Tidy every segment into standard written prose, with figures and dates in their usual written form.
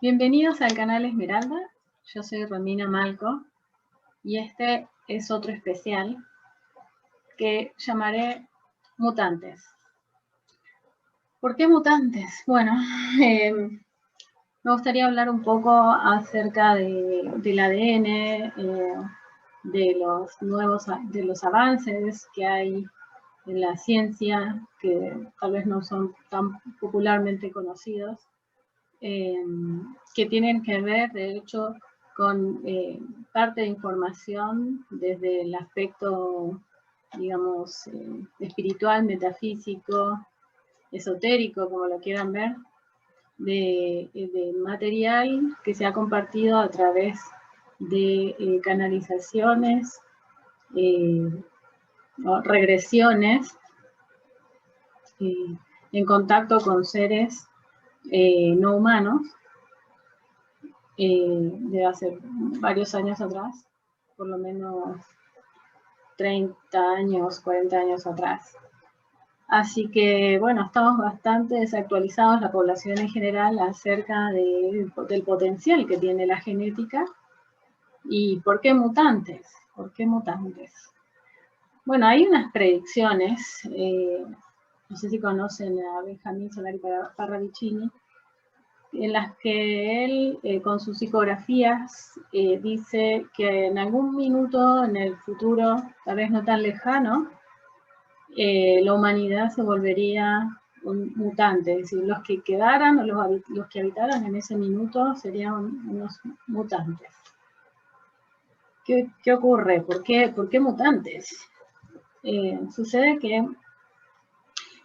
Bienvenidos al canal Esmeralda, yo soy Romina Malco y este es otro especial que llamaré Mutantes. ¿Por qué mutantes? Bueno, me gustaría hablar un poco acerca del ADN, de los avances que hay en la ciencia, que tal vez no son tan popularmente conocidos, que tienen que ver, de hecho, con parte de información desde el aspecto, digamos, espiritual, metafísico, esotérico, como lo quieran ver, de material que se ha compartido a través de canalizaciones, o regresiones, en contacto con seres no humanos, de hace varios años atrás, por lo menos 30 años, 40 años atrás. Así que, bueno, estamos bastante desactualizados, la población en general, acerca del potencial que tiene la genética. ¿Y por qué mutantes? ¿Por qué mutantes? Bueno, hay unas predicciones, no sé si conocen a Benjamín Solari Parravicini, en las que él, con sus psicografías, dice que en algún minuto en el futuro, tal vez no tan lejano, la humanidad se volvería un mutante, es decir, los que quedaran o los que habitaran en ese minuto serían unos mutantes. ¿Qué ocurre? ¿Por qué mutantes? Sucede que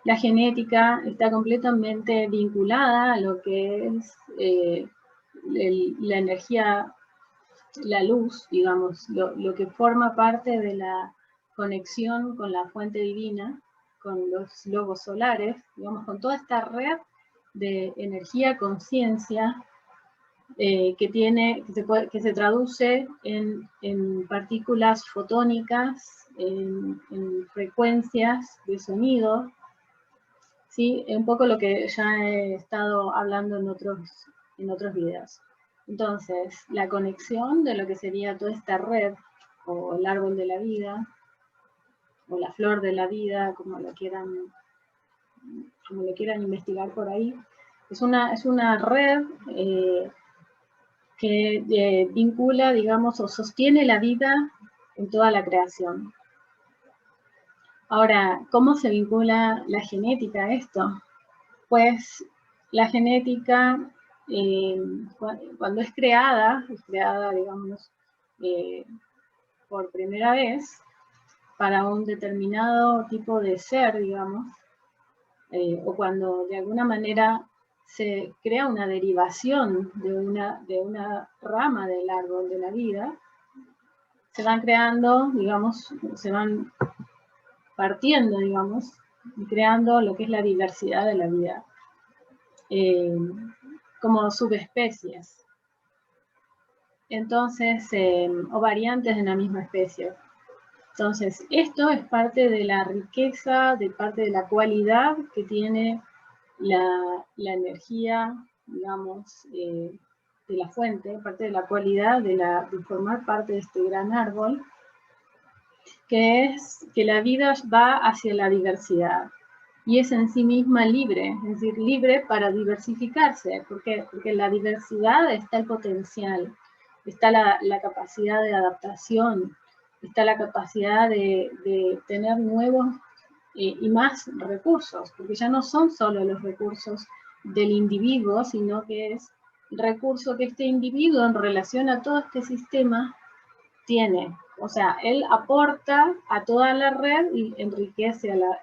la genética está completamente vinculada a lo que es la energía, la luz, digamos, lo que forma parte de la conexión con la fuente divina, con los logos solares, digamos, con toda esta red de energía, conciencia, que se traduce en partículas fotónicas, en frecuencias de sonido, ¿sí? Un poco lo que ya he estado hablando en otros videos. Entonces, la conexión de lo que sería toda esta red, o el árbol de la vida, o la flor de la vida, como lo quieran investigar por ahí, es una red que vincula, digamos, o sostiene la vida en toda la creación. Ahora, ¿cómo se vincula la genética a esto? Pues la genética, cuando es creada, digamos, por primera vez, para un determinado tipo de ser, digamos, o cuando de alguna manera se crea una derivación de una rama del árbol de la vida, se van creando, digamos, se van partiendo, digamos, y creando lo que es la diversidad de la vida, como subespecies. Entonces, o variantes de una misma especie. Entonces, esto es parte de la riqueza, de parte de la cualidad que tiene la energía, digamos, de la fuente, parte de la cualidad de formar parte de este gran árbol, que es que la vida va hacia la diversidad y es en sí misma libre, es decir, libre para diversificarse. ¿Por qué? Porque en la diversidad está el potencial, está la capacidad de adaptación, está la capacidad de tener nuevos y más recursos, porque ya no son solo los recursos del individuo, sino que es el recurso que este individuo en relación a todo este sistema tiene. O sea, él aporta a toda la red y enriquece a la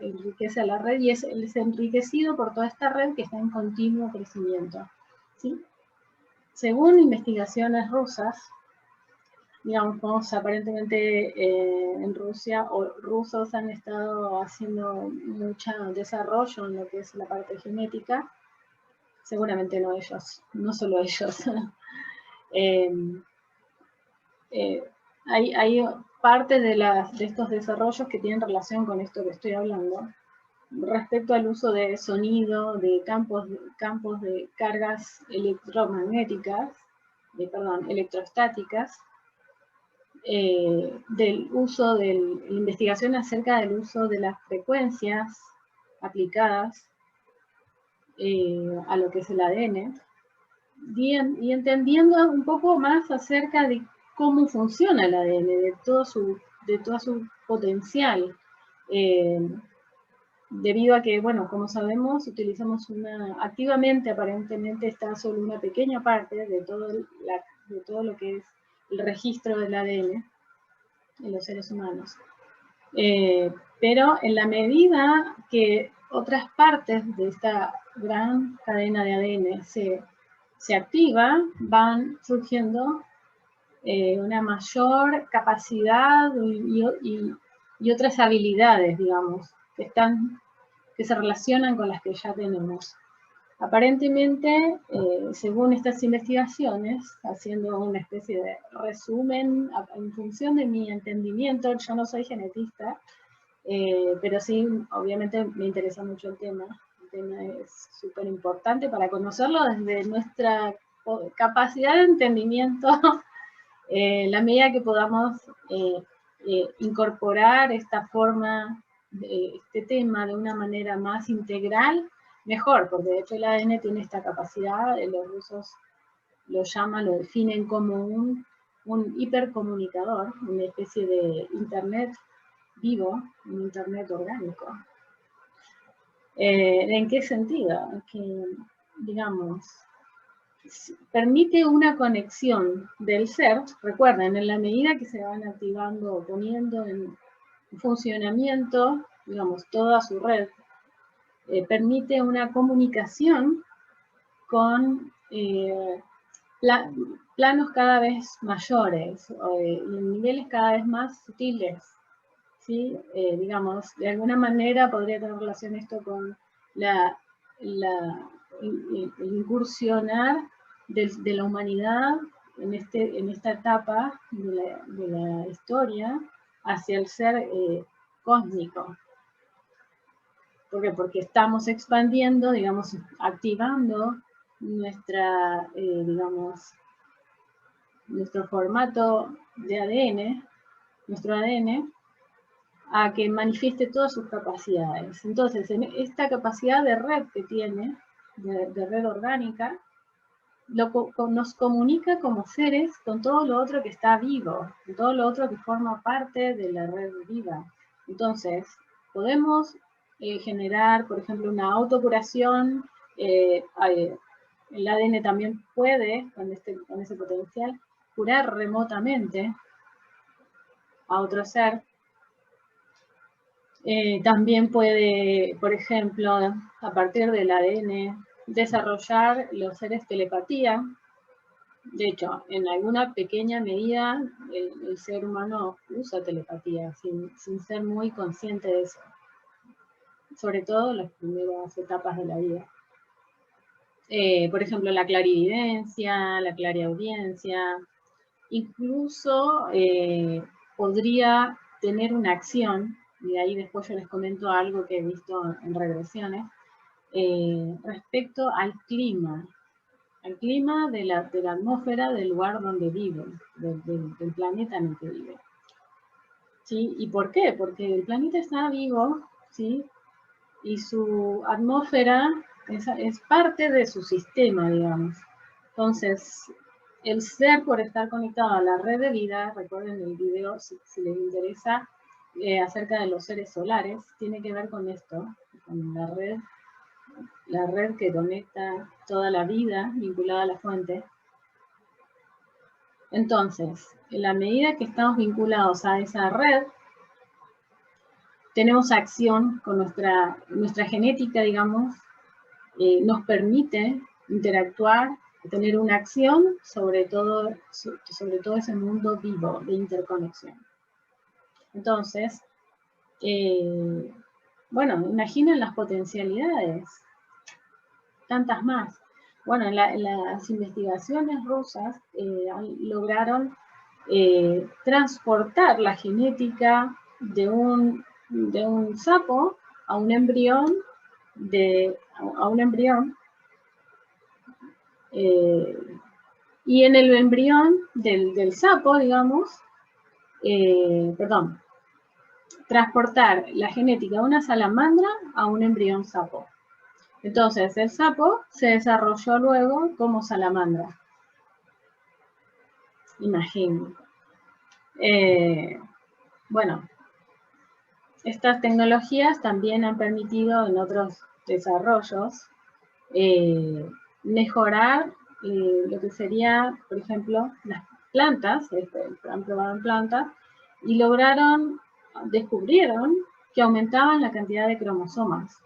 red, y él es enriquecido por toda esta red que está en continuo crecimiento, ¿sí? Según investigaciones rusas, digamos, aparentemente en Rusia, o rusos han estado haciendo mucho desarrollo en lo que es la parte genética, seguramente no ellos, no solo ellos. Hay parte de estos desarrollos que tienen relación con esto que estoy hablando, respecto al uso de sonido, de campos de cargas electromagnéticas, electrostáticas, del uso de la investigación acerca del uso de las frecuencias aplicadas a lo que es el ADN, y entendiendo un poco más acerca de cómo funciona el ADN, de todo su potencial, debido a que, bueno, como sabemos, utilizamos activamente, aparentemente está solo una pequeña parte de todo lo que es el registro del ADN en los seres humanos. Pero en la medida que otras partes de esta gran cadena de ADN se activa, van surgiendo una mayor capacidad y otras habilidades, digamos, que se relacionan con las que ya tenemos. Aparentemente, según estas investigaciones, haciendo una especie de resumen en función de mi entendimiento, yo no soy genetista, pero sí, obviamente me interesa mucho el tema. El tema es súper importante para conocerlo desde nuestra capacidad de entendimiento, la medida que podamos incorporar esta forma, este tema de una manera más integral, mejor, porque de hecho el ADN tiene esta capacidad, los rusos lo definen como un hipercomunicador, una especie de internet vivo, un internet orgánico. ¿En qué sentido? Que, digamos, permite una conexión del ser, recuerden, en la medida que se van activando o poniendo en funcionamiento, digamos, toda su red, permite una comunicación con planos cada vez mayores y en niveles cada vez más sutiles, ¿sí? Digamos, de alguna manera podría tener relación esto con el incursionar de la humanidad en esta etapa de la historia hacia el ser cósmico. ¿Por qué? Porque estamos expandiendo, digamos, activando nuestro formato de ADN, nuestro ADN, a que manifieste todas sus capacidades. Entonces, en esta capacidad de red que tiene, de red orgánica, nos comunica como seres con todo lo otro que está vivo, con todo lo otro que forma parte de la red viva. Entonces, podemos generar, por ejemplo, una autocuración. El ADN también puede, con ese potencial, curar remotamente a otro ser. También puede, por ejemplo, a partir del ADN, desarrollar los seres telepatía. De hecho, en alguna pequeña medida, el ser humano usa telepatía sin ser muy consciente de eso. Sobre todo en las primeras etapas de la vida. Por ejemplo, la clarividencia, la clariaudiencia. Incluso podría tener una acción, y ahí después yo les comento algo que he visto en regresiones, respecto al clima de la atmósfera del lugar donde viven, del planeta en el que viven. ¿Sí? ¿Y por qué? Porque el planeta está vivo, ¿sí? Y su atmósfera es parte de su sistema, digamos. Entonces, el ser, por estar conectado a la red de vida, recuerden el video si les interesa, acerca de los seres solares, tiene que ver con esto, con la red que conecta toda la vida vinculada a la fuente. Entonces, en la medida que estamos vinculados a esa red, tenemos acción con nuestra genética, digamos, nos permite interactuar, tener una acción sobre todo ese mundo vivo de interconexión. Entonces, bueno, imaginen las potencialidades, tantas más. Bueno, en las investigaciones rusas lograron transportar la genética de un sapo a un embrión, y en el embrión del sapo, digamos, transportar la genética de una salamandra a un embrión sapo. Entonces, el sapo se desarrolló luego como salamandra. Imagino. Bueno, estas tecnologías también han permitido en otros desarrollos mejorar lo que sería, por ejemplo, las plantas, han probado en plantas, y descubrieron que aumentaban la cantidad de cromosomas.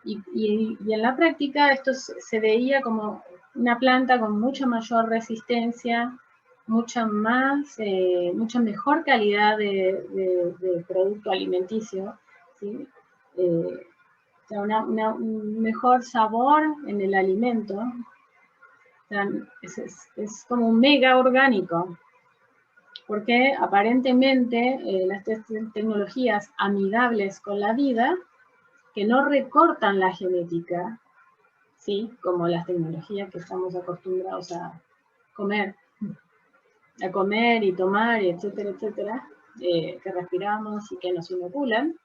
Y en la práctica esto se veía como una planta con mucha mayor resistencia, mucha mejor calidad de producto alimenticio, ¿sí? Un mejor sabor en el alimento. O sea, es como un mega orgánico, porque aparentemente las tecnologías amigables con la vida, que no recortan la genética, ¿sí? Como las tecnologías que estamos acostumbrados a comer y tomar, etcétera, etcétera, que respiramos y que nos inoculan,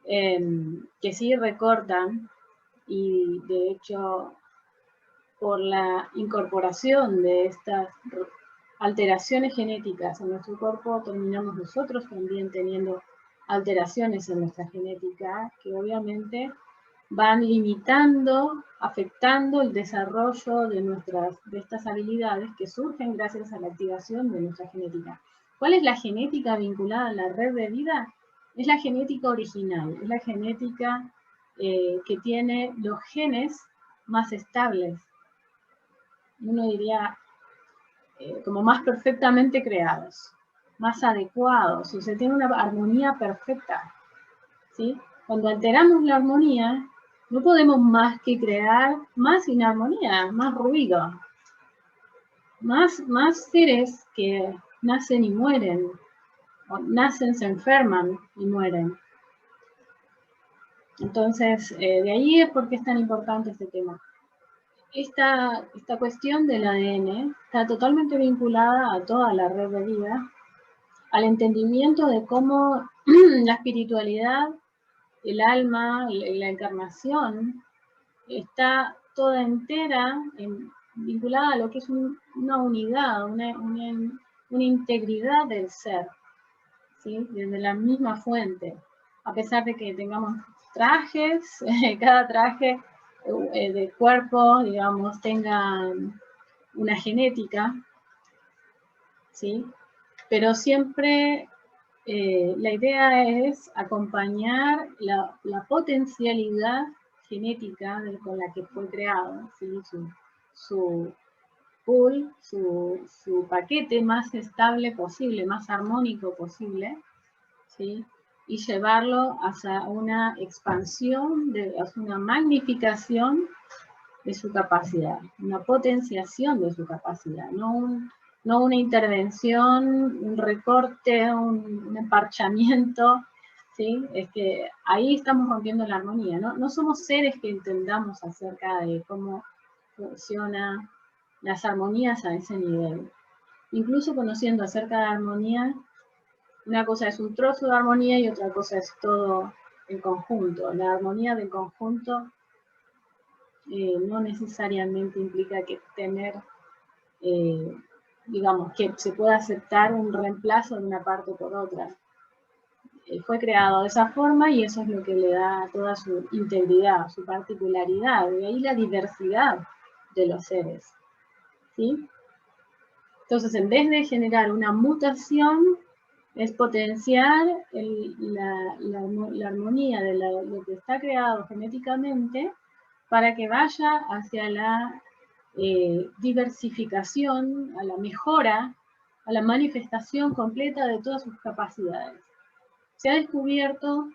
que sí recortan, y de hecho por la incorporación de estas alteraciones genéticas en nuestro cuerpo, terminamos nosotros también teniendo alteraciones en nuestra genética que obviamente van limitando, afectando el desarrollo de estas habilidades que surgen gracias a la activación de nuestra genética. ¿Cuál es la genética vinculada a la red de vida? Es la genética original, es la genética que tiene los genes más estables. Uno diría como más perfectamente creados, más adecuados, o sea, tiene una armonía perfecta, ¿sí? Cuando alteramos la armonía, no podemos más que crear más inarmonía, más ruido, más seres que nacen y mueren, o nacen, se enferman y mueren. Entonces, de ahí es porque es tan importante este tema. Esta cuestión del ADN está totalmente vinculada a toda la red de vida, al entendimiento de cómo la espiritualidad, el alma, la encarnación, está toda entera vinculada a lo que es una unidad, una integridad del ser, ¿sí? Desde la misma fuente. A pesar de que tengamos trajes, cada traje de cuerpo, digamos, tenga una genética, ¿sí? Pero siempre la idea es acompañar la potencialidad genética con la que fue creado, ¿sí? Su pool, su paquete más estable posible, más armónico posible, ¿sí? Y llevarlo hacia una expansión, hacia una magnificación de su capacidad, una potenciación de su capacidad, no una intervención, un recorte, un emparchamiento, ¿sí? Es que ahí estamos rompiendo la armonía, ¿no? No somos seres que entendamos acerca de cómo funcionan las armonías a ese nivel. Incluso conociendo acerca de armonía, una cosa es un trozo de armonía y otra cosa es todo el conjunto. La armonía del conjunto no necesariamente implica que digamos, que se pueda aceptar un reemplazo de una parte por otra. Fue creado de esa forma y eso es lo que le da toda su integridad, su particularidad, de ahí la diversidad de los seres, ¿sí? Entonces, en vez de generar una mutación, es potenciar la armonía de lo que está creado genéticamente para que vaya hacia la diversificación, a la mejora, a la manifestación completa de todas sus capacidades. Se ha descubierto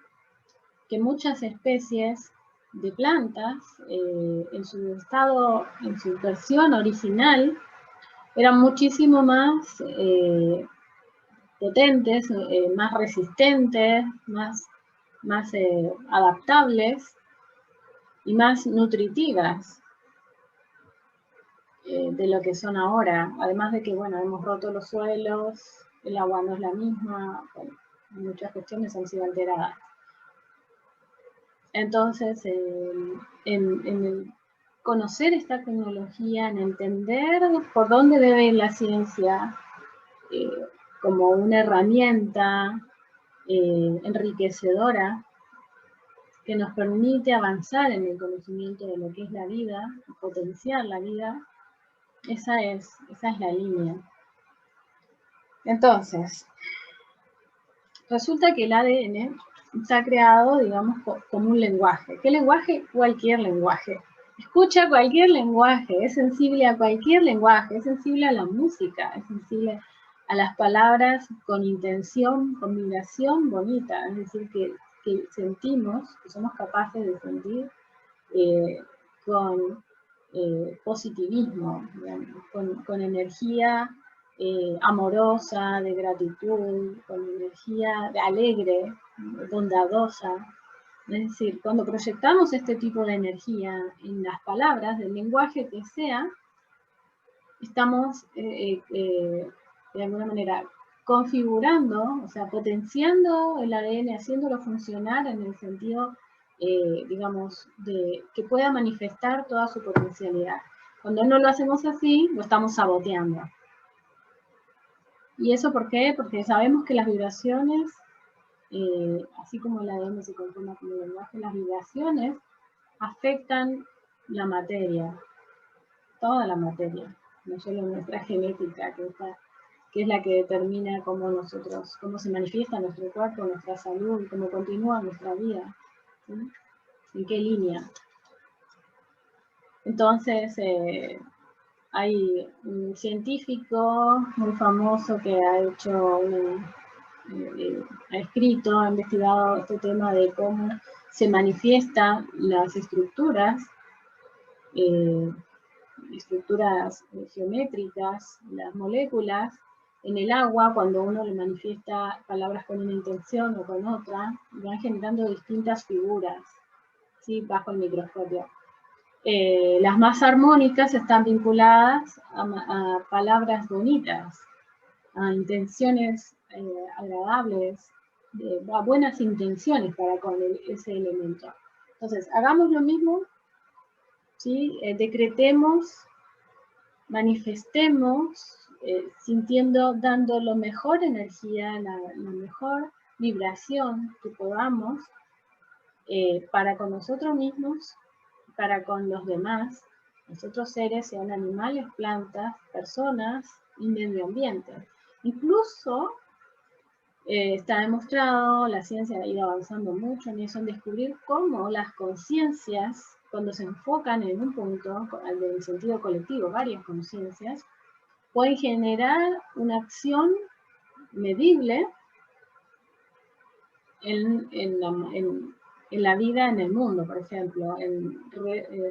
que muchas especies de plantas, en su versión original, eran muchísimo más potentes, más resistentes, más más adaptables y más nutritivas de lo que son ahora. Además de que, bueno, hemos roto los suelos, el agua no es la misma, bueno, muchas cuestiones han sido alteradas. Entonces, en el conocer esta tecnología, en entender por dónde debe ir la ciencia como una herramienta enriquecedora que nos permite avanzar en el conocimiento de lo que es la vida, potenciar la vida, esa es la línea. Entonces, resulta que el ADN está creado, digamos, como un lenguaje. ¿Qué lenguaje? Cualquier lenguaje. Escucha cualquier lenguaje, es sensible a cualquier lenguaje, es sensible a la música, es sensible a las palabras con intención, con vibración bonita, es decir, que sentimos, que somos capaces de sentir con positivismo, digamos, con energía amorosa, de gratitud, con energía de alegre, bondadosa. Es decir, cuando proyectamos este tipo de energía en las palabras, del lenguaje que sea, estamos de alguna manera configurando, o sea, potenciando el ADN, haciéndolo funcionar en el sentido, digamos, de que pueda manifestar toda su potencialidad. Cuando no lo hacemos así, lo estamos saboteando. ¿Y eso por qué? Porque sabemos que las vibraciones, así como el ADN se conforma como el lenguaje, las vibraciones afectan la materia, toda la materia, no solo nuestra genética, que es la que determina cómo se manifiesta nuestro cuerpo, nuestra salud, cómo continúa nuestra vida, ¿sí? En qué línea. Entonces, hay un científico muy famoso que ha escrito, ha investigado este tema de cómo se manifiestan las estructuras geométricas, las moléculas, en el agua, cuando uno le manifiesta palabras con una intención o con otra, van generando distintas figuras, ¿sí? Bajo el microscopio. Las más armónicas están vinculadas a palabras bonitas, a intenciones agradables, a buenas intenciones para con ese elemento. Entonces, hagamos lo mismo, ¿sí? Decretemos, manifestemos, sintiendo, dando la mejor energía, la mejor vibración que podamos para con nosotros mismos, para con los demás, los otros seres, sean animales, plantas, personas y medio ambiente. Incluso está demostrado, la ciencia ha ido avanzando mucho en eso, en descubrir cómo las conciencias, cuando se enfocan en un punto, en el sentido colectivo, varias conciencias, pueden generar una acción medible en la vida en el mundo, por ejemplo, en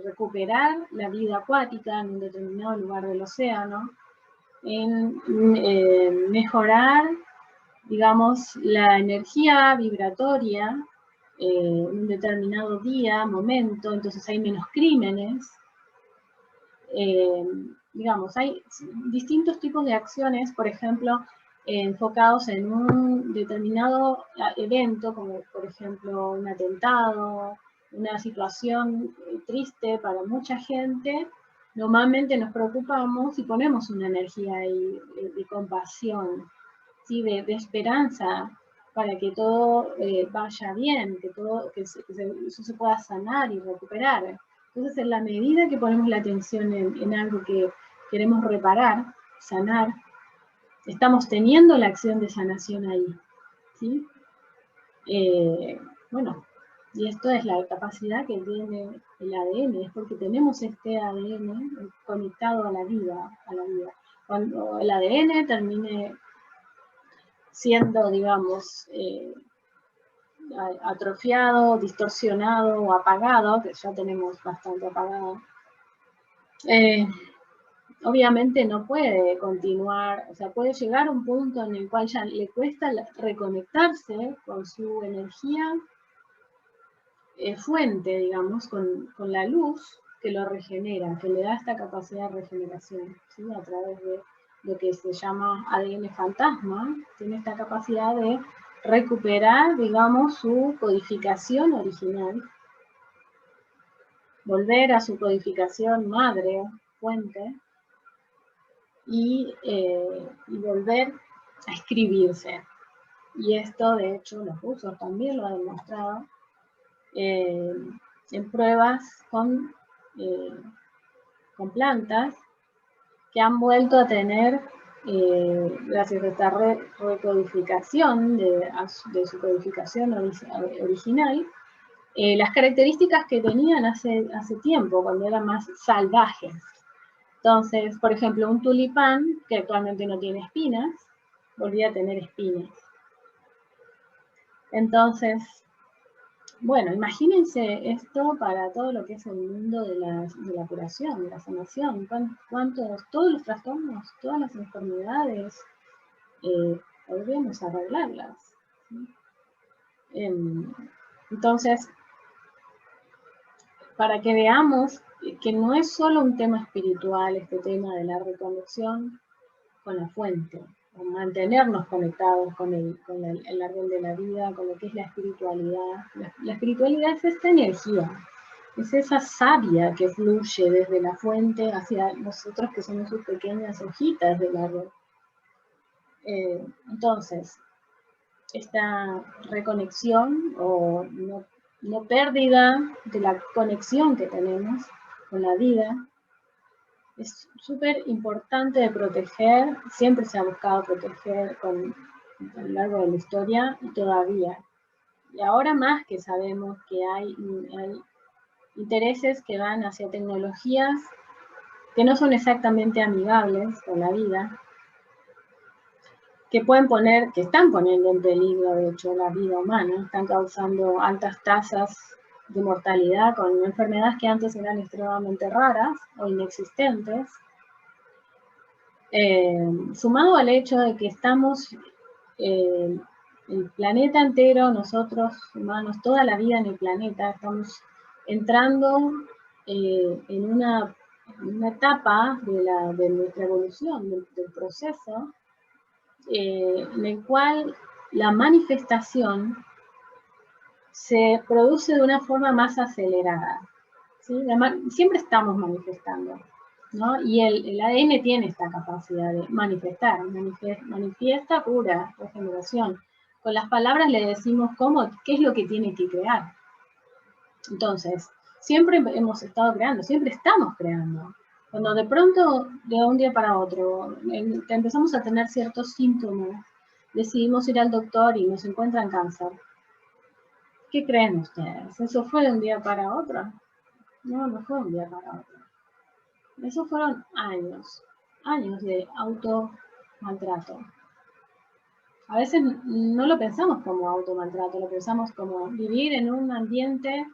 recuperar la vida acuática en un determinado lugar del océano, en mejorar, digamos, la energía vibratoria en un determinado día, momento, entonces hay menos crímenes. Digamos, hay distintos tipos de acciones, por ejemplo, enfocados en un determinado evento, como por ejemplo un atentado, una situación triste para mucha gente. Normalmente nos preocupamos y ponemos una energía ahí de compasión, ¿sí? de esperanza, para que todo vaya bien, que eso se pueda sanar y recuperar. Entonces, en la medida que ponemos la atención en algo que queremos reparar, sanar, estamos teniendo la acción de sanación ahí, ¿sí? Bueno, y esto es la capacidad que tiene el ADN, es porque tenemos este ADN conectado a la vida, Cuando el ADN termine siendo, digamos, atrofiado, distorsionado o apagado, que ya tenemos bastante apagado, obviamente no puede continuar, o sea, puede llegar a un punto en el cual ya le cuesta reconectarse con su energía fuente, digamos, con la luz que lo regenera, que le da esta capacidad de regeneración, ¿sí? A través de lo que se llama ADN fantasma, tiene esta capacidad de recuperar, digamos, su codificación original, volver a su codificación madre, fuente, y volver a escribirse. Y esto, de hecho, los rusos también lo han demostrado en pruebas con plantas que han vuelto a tener, gracias a esta recodificación de su codificación original, las características que tenían hace tiempo, cuando eran más salvajes. Entonces, por ejemplo, un tulipán, que actualmente no tiene espinas, volvía a tener espinas. Entonces, bueno, imagínense esto para todo lo que es el mundo de la curación, de la sanación. Todos los trastornos, todas las enfermedades, podríamos arreglarlas, ¿sí? Entonces, para que veamos que no es solo un tema espiritual, este tema de la reconexión con la fuente, con mantenernos conectados con el árbol de la vida, con lo que es la espiritualidad. La espiritualidad es esta energía, es esa savia que fluye desde la fuente hacia nosotros, que somos sus pequeñas hojitas del árbol. Entonces, esta reconexión o no pérdida de la conexión que tenemos con la vida es súper importante de proteger. Siempre se ha buscado proteger a lo largo de la historia y todavía. Y ahora más que sabemos que hay intereses que van hacia tecnologías que no son exactamente amigables con la vida, que están poniendo en peligro, de hecho, la vida humana, están causando altas tasas de mortalidad con enfermedades que antes eran extremadamente raras o inexistentes, sumado al hecho de que estamos, el planeta entero, nosotros humanos, toda la vida en el planeta, estamos entrando en una etapa de nuestra evolución, del proceso, en el cual la manifestación se produce de una forma más acelerada, ¿sí? Siempre estamos manifestando, ¿no? Y el ADN tiene esta capacidad de manifestar, manifiesta pura regeneración. Con las palabras le decimos qué es lo que tiene que crear. Entonces, siempre hemos estado creando, siempre estamos creando. Cuando de pronto, de un día para otro, empezamos a tener ciertos síntomas, decidimos ir al doctor y nos encuentran cáncer. ¿Qué creen ustedes? ¿Eso fue de un día para otro? No, no fue un día para otro. Esos fueron años de automaltrato. A veces no lo pensamos como automaltrato, lo pensamos como vivir en un ambiente,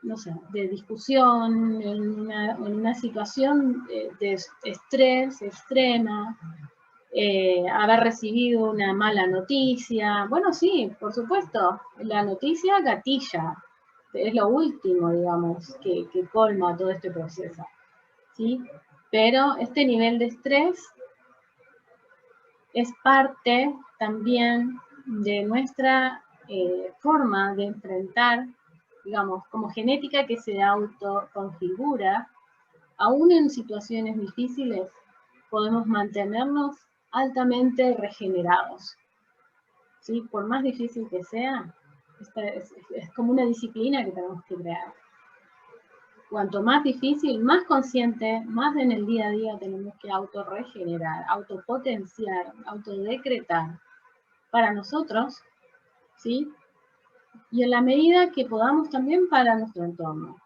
no sé, de discusión, en una situación de estrés extrema, haber recibido una mala noticia. Bueno, sí, por supuesto, la noticia gatilla, es lo último, digamos, que colma todo este proceso, ¿sí? Pero este nivel de estrés es parte también de nuestra forma de enfrentar, digamos, como genética que se autoconfigura. Aún en situaciones difíciles podemos mantenernos altamente regenerados, ¿sí? Por más difícil que sea, es como una disciplina que tenemos que crear. Cuanto más difícil, más consciente, más en el día a día tenemos que autorregenerar, autopotenciar, autodecretar para nosotros, ¿sí? Y en la medida que podamos también para nuestro entorno,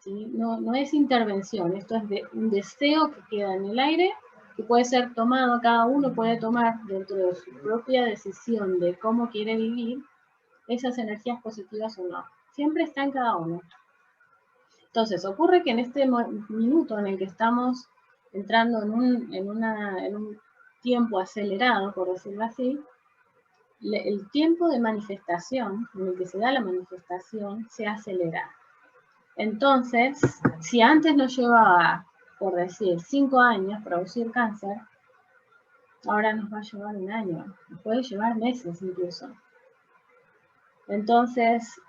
¿sí? No es intervención, esto es un deseo que queda en el aire, que puede ser tomado, cada uno puede tomar dentro de su propia decisión de cómo quiere vivir esas energías positivas o no. Siempre está en cada uno. Entonces, ocurre que en este minuto en el que estamos entrando en un tiempo acelerado, por decirlo así, el tiempo de manifestación, en el que se da la manifestación, se acelera. Entonces, si antes nos llevaba, por decir, 5 años producir cáncer, ahora nos va a llevar 1 año, nos puede llevar meses incluso. Entonces,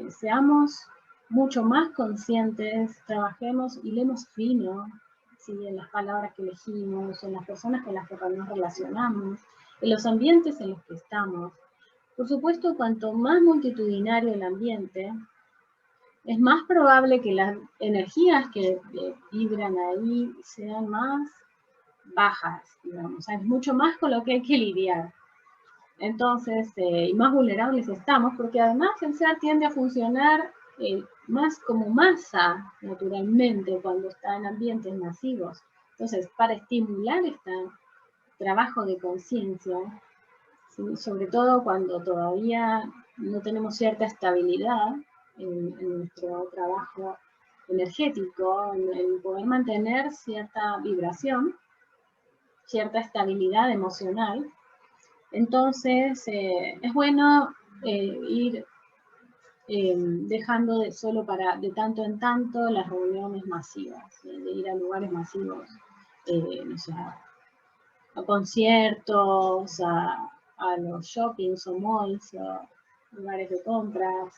seamos mucho más conscientes, trabajemos y leemos fino, ¿sí? En las palabras que elegimos, en las personas con las que nos relacionamos, en los ambientes en los que estamos. Por supuesto, cuanto más multitudinario el ambiente, es más probable que las energías que vibran ahí sean más bajas, digamos. O sea, es mucho más con lo que hay que lidiar. Entonces, y más vulnerables estamos, porque además el ser tiende a funcionar más como masa, naturalmente, cuando está en ambientes masivos. Entonces, para estimular este trabajo de conciencia, ¿sí? Sobre todo cuando todavía no tenemos cierta estabilidad en nuestro trabajo energético, en poder mantener cierta vibración, cierta estabilidad emocional. Entonces, es bueno ir dejando solo de tanto en tanto las reuniones masivas, de ir a lugares masivos, no sé, a conciertos, a los shoppings o malls, o lugares de compras.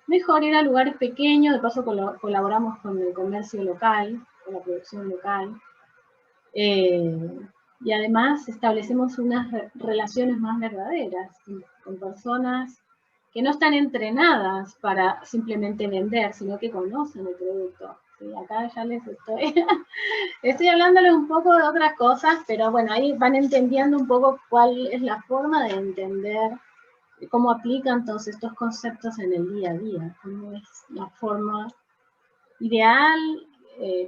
Mejor ir a lugares pequeños, de paso colaboramos con el comercio local, con la producción local. Y además establecemos unas relaciones más verdaderas con personas que no están entrenadas para simplemente vender, sino que conocen el producto. ¿Sí? Acá ya les estoy hablándoles un poco de otras cosas, pero bueno, ahí van entendiendo un poco cuál es la forma de entender cómo aplican todos estos conceptos en el día a día, cómo es la forma ideal,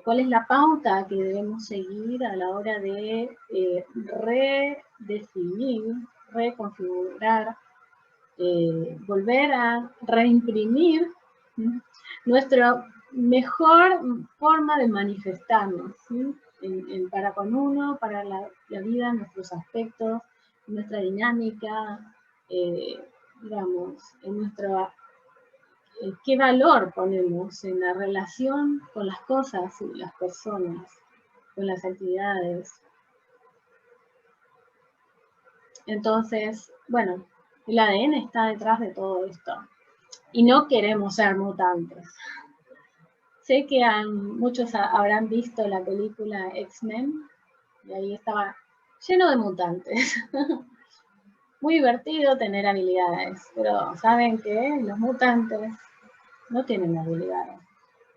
cuál es la pauta que debemos seguir a la hora de redefinir, reconfigurar, volver a reimprimir nuestra mejor forma de manifestarnos, ¿sí? Para con uno, para la vida, nuestros aspectos, nuestra dinámica, digamos, en nuestra qué valor ponemos en la relación con las cosas y las personas, con las actividades. Entonces, bueno, el ADN está detrás de todo esto. Y no queremos ser mutantes. Sé que muchos habrán visto la película X-Men, y ahí estaba lleno de mutantes. Muy divertido tener habilidades, pero ¿saben qué? Los mutantes no tienen habilidades.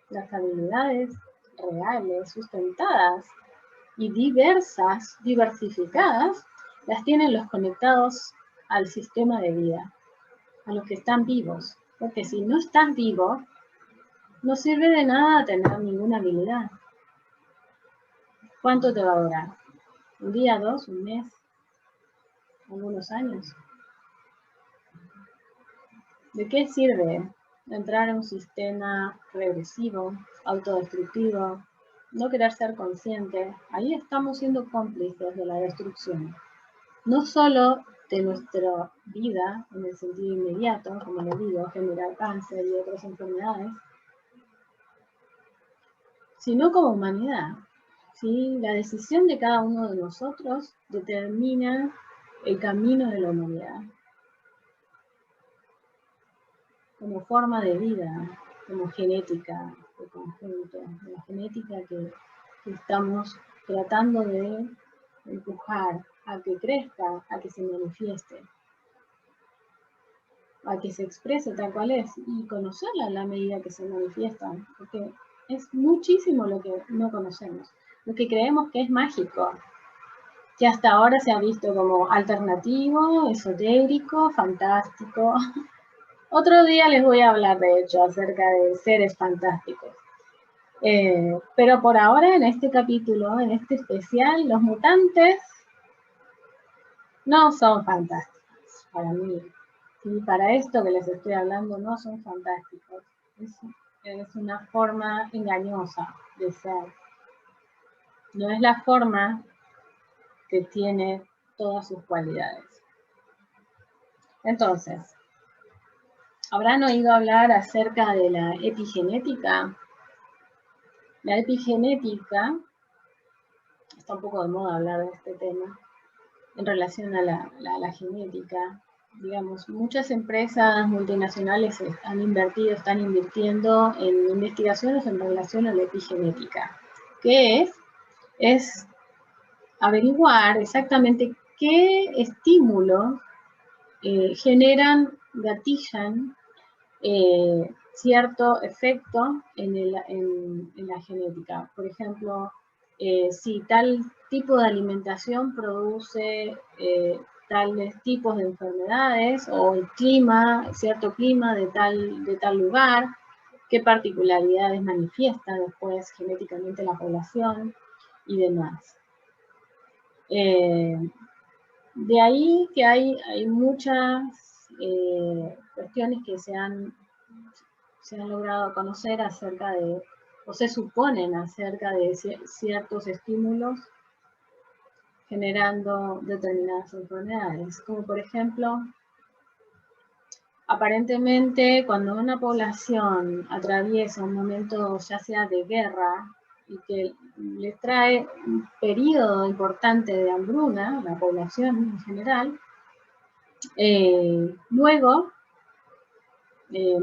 Las habilidades reales, sustentadas y diversas, diversificadas, las tienen los conectados al sistema de vida, a los que están vivos. Porque si no estás vivo, no sirve de nada tener ninguna habilidad. ¿Cuánto te va a durar? ¿Un día, 2, un mes? ¿Algunos años? ¿De qué sirve entrar en un sistema regresivo, autodestructivo, no querer ser consciente? Ahí estamos siendo cómplices de la destrucción. No solo de nuestra vida, en el sentido inmediato, como les digo, generar cáncer y otras enfermedades, sino como humanidad. ¿Sí? La decisión de cada uno de nosotros determina el camino de la humanidad. Como forma de vida, como genética de conjunto, la genética que estamos tratando de empujar a que crezca, a que se manifieste, a que se exprese tal cual es y conocerla en la medida que se manifiesta, porque es muchísimo lo que no conocemos, lo que creemos que es mágico, que hasta ahora se ha visto como alternativo, esotérico, fantástico. Otro día les voy a hablar, de hecho, acerca de seres fantásticos. Pero por ahora, en este capítulo, en este especial, los mutantes no son fantásticos para mí. ¿Sí? Para esto que les estoy hablando, no son fantásticos. Es una forma engañosa de ser. No es la forma que tiene todas sus cualidades. Entonces, ¿habrán oído hablar acerca de la epigenética? La epigenética, está un poco de moda hablar de este tema, en relación a la genética. Digamos, muchas empresas multinacionales están invirtiendo en investigaciones en relación a la epigenética. ¿Qué es? Es averiguar exactamente qué estímulos gatillan cierto efecto en la genética. Por ejemplo, si tal tipo de alimentación produce tales tipos de enfermedades, o el clima, cierto clima de tal lugar, qué particularidades manifiesta después genéticamente la población y demás. De ahí que hay muchas cuestiones que se han logrado conocer acerca de, o se suponen acerca de ciertos estímulos generando determinadas enfermedades, como por ejemplo, aparentemente cuando una población atraviesa un momento ya sea de guerra y que les trae un periodo importante de hambruna a la población en general, luego,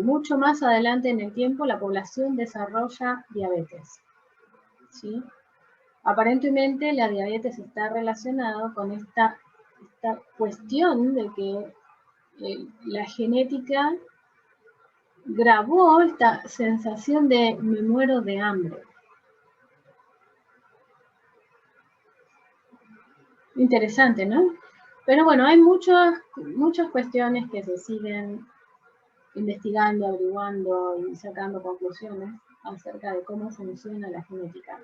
mucho más adelante en el tiempo, la población desarrolla diabetes, ¿sí? Aparentemente la diabetes está relacionada con esta cuestión de que la genética grabó esta sensación de me muero de hambre. Interesante, ¿no? Pero bueno, hay muchas cuestiones que se siguen investigando, averiguando y sacando conclusiones acerca de cómo funciona la genética.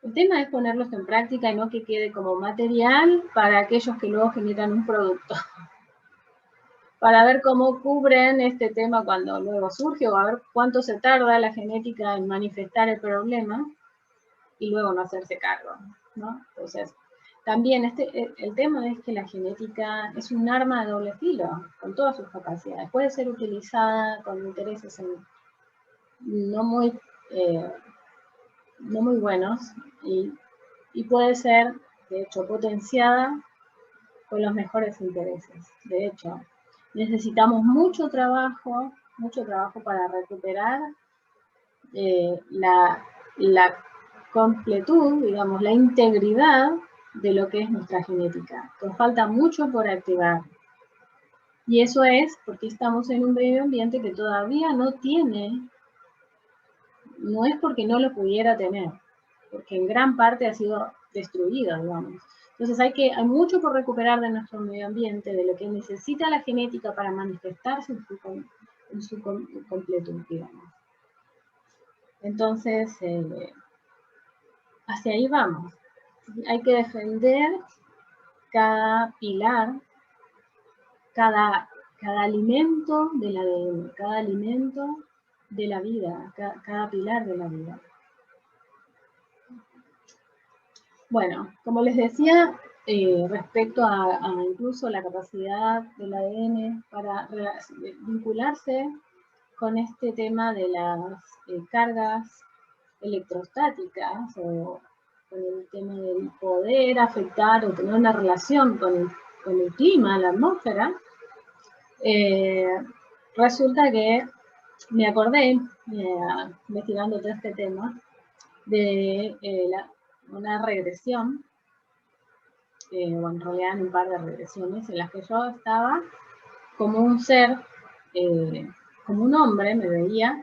El tema es ponerlos en práctica y no que quede como material para aquellos que luego generan un producto. Para ver cómo cubren este tema cuando luego surge, o a ver cuánto se tarda la genética en manifestar el problema y luego no hacerse cargo, ¿no? Entonces, también el tema es que la genética es un arma de doble filo, con todas sus capacidades. Puede ser utilizada con intereses no muy buenos y puede ser, de hecho, potenciada con los mejores intereses. De hecho, necesitamos mucho trabajo para recuperar la completud, digamos, la integridad de lo que es nuestra genética. Nos falta mucho por activar. Y eso es porque estamos en un medio ambiente que todavía no tiene, no es porque no lo pudiera tener, porque en gran parte ha sido destruido, digamos. Entonces hay mucho por recuperar de nuestro medio ambiente, de lo que necesita la genética para manifestarse en su completud, digamos. Entonces, hacia ahí vamos. Hay que defender cada pilar, cada alimento del ADN, cada alimento de la vida, cada pilar de la vida. Bueno, como les decía, respecto a incluso la capacidad del ADN para vincularse con este tema de las cargas electrostáticas, o con el tema del poder afectar o tener una relación con el clima, la atmósfera, resulta que me acordé, investigando todo este tema, de una regresión, o en realidad en un par de regresiones, en las que yo estaba como un ser, como un hombre, me veía,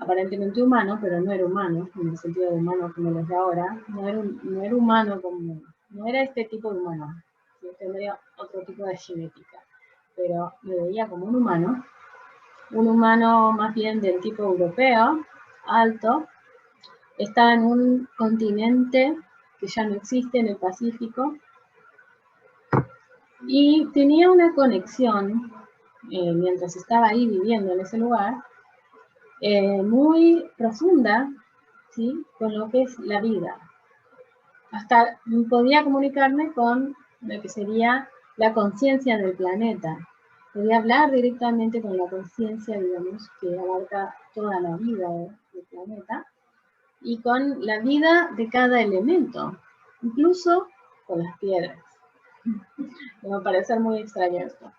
aparentemente humano, pero no era humano, en el sentido de humano como los de ahora, no era humano como, no era este tipo de humano, yo tendría otro tipo de genética, pero me veía como un humano más bien del tipo europeo, alto, estaba en un continente que ya no existe, en el Pacífico, y tenía una conexión, mientras estaba ahí viviendo en ese lugar, muy profunda, ¿sí?, con lo que es la vida. Hasta podía comunicarme con lo que sería la conciencia del planeta. Podía hablar directamente con la conciencia, digamos, que abarca toda la vida del planeta, y con la vida de cada elemento, incluso con las piedras. Me va a parecer muy extraño esto.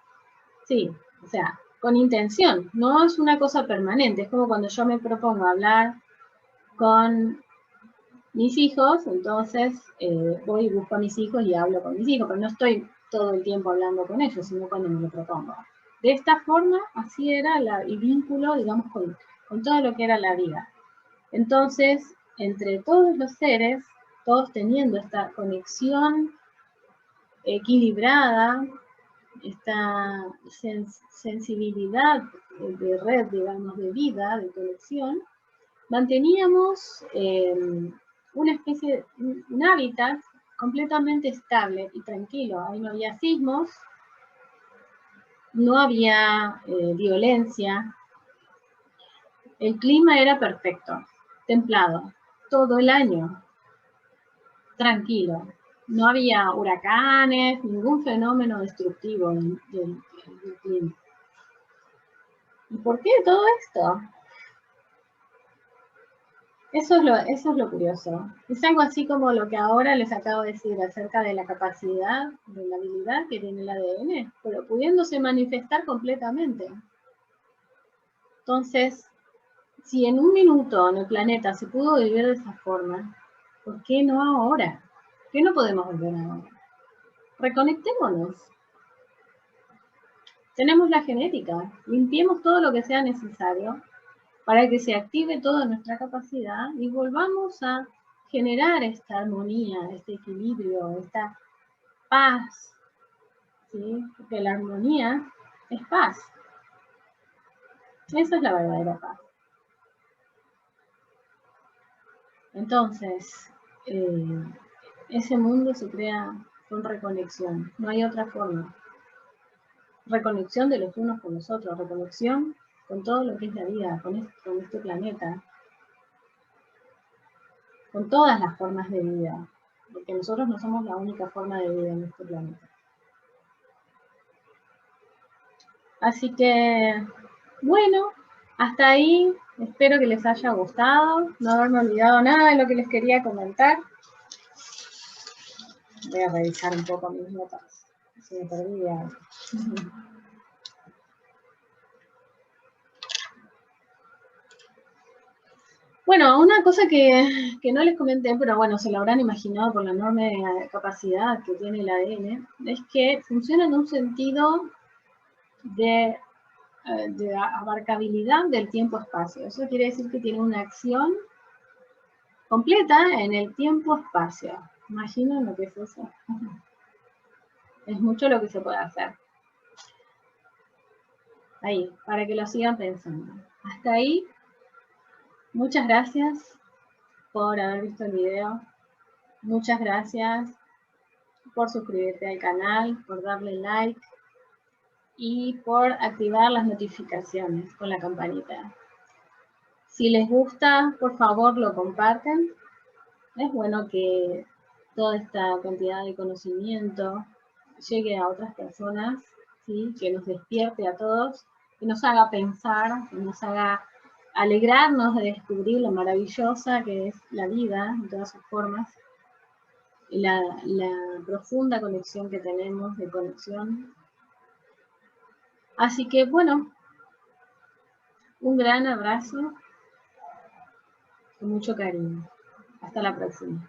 Sí, o sea, con intención, no es una cosa permanente, es como cuando yo me propongo hablar con mis hijos, entonces voy y busco a mis hijos y hablo con mis hijos, pero no estoy todo el tiempo hablando con ellos, sino cuando me lo propongo. De esta forma, así era el vínculo, digamos, con todo lo que era la vida. Entonces, entre todos los seres, todos teniendo esta conexión equilibrada, esta sensibilidad de red, digamos, de vida, de conexión, manteníamos una especie, un hábitat completamente estable y tranquilo. Ahí no había sismos, no había violencia. El clima era perfecto, templado, todo el año, tranquilo. No había huracanes, ningún fenómeno destructivo del clima. ¿Y por qué todo esto? Eso es lo curioso. Es algo así como lo que ahora les acabo de decir acerca de la capacidad, de la habilidad que tiene el ADN, pero pudiéndose manifestar completamente. Entonces, si en un minuto en el planeta se pudo vivir de esa forma, ¿por qué no ahora? ¿Por qué no podemos volver ahora? Reconectémonos. Tenemos la genética, limpiemos todo lo que sea necesario para que se active toda nuestra capacidad y volvamos a generar esta armonía, este equilibrio, esta paz, ¿sí? Porque la armonía es paz. Esa es la verdadera paz. Entonces, ese mundo se crea con reconexión, no hay otra forma. Reconexión de los unos con los otros, reconexión con todo lo que es la vida, con este planeta, con todas las formas de vida, porque nosotros no somos la única forma de vida en este planeta. Así que, bueno, hasta ahí. Espero que les haya gustado, no haberme olvidado nada de lo que les quería comentar. Voy a revisar un poco mis notas, si me perdí algo. Bueno, una cosa que no les comenté, pero bueno, se lo habrán imaginado por la enorme capacidad que tiene el ADN, es que funciona en un sentido de abarcabilidad del tiempo-espacio. Eso quiere decir que tiene una acción completa en el tiempo-espacio. ¿Imaginan lo que es eso? Es mucho lo que se puede hacer. Ahí, para que lo sigan pensando. Hasta ahí. Muchas gracias por haber visto el video. Muchas gracias por suscribirte al canal, por darle like y por activar las notificaciones con la campanita. Si les gusta, por favor lo comparten. Es bueno que toda esta cantidad de conocimiento llegue a otras personas, ¿sí? Que nos despierte a todos, que nos haga pensar, que nos haga alegrarnos de descubrir lo maravillosa que es la vida en todas sus formas, y la profunda conexión que tenemos de conexión. Así que bueno, un gran abrazo con mucho cariño. Hasta la próxima.